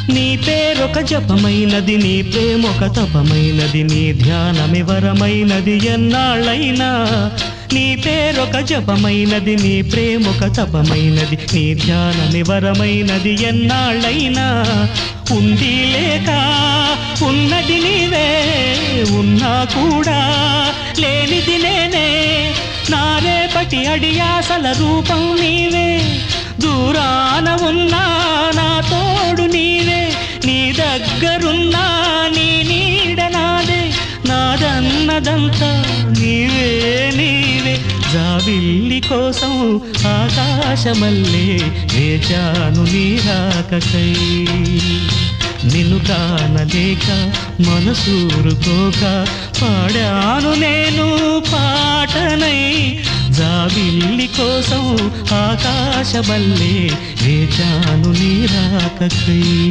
నీ పేరొక జపమైనది, నీ ప్రేమొక తపమైనది, నీ ధ్యానమి వరమైనది ఎన్నాళ్ళైనా. నీ పేరొక జపమైనది, నీ ప్రేమొక తపమైనది, నీ ధ్యానమి వరమైనది ఎన్నాళ్ళైనా. ఉండి లేక ఉన్నది నీవే, ఉన్నా కూడా లేనిది నేనే. నా రేపటి అడియాసల రూపం నీవే, దూరాన ఉన్నా నా తోడు నీవే. నీ దగ్గరున్నా నీ నీడ నాదే, నాదన్నదంతా నీవే నీవే. జాబిల్లి కోసం ఆకాశమల్లే వేచాను నీ రాకకై. నిన్ను కానలేక మనసూరుకోక పాడాను నేను పాటనై. జాబిల్లి కోసం ఆకాశమల్లే వేచాను నీ రాకకై.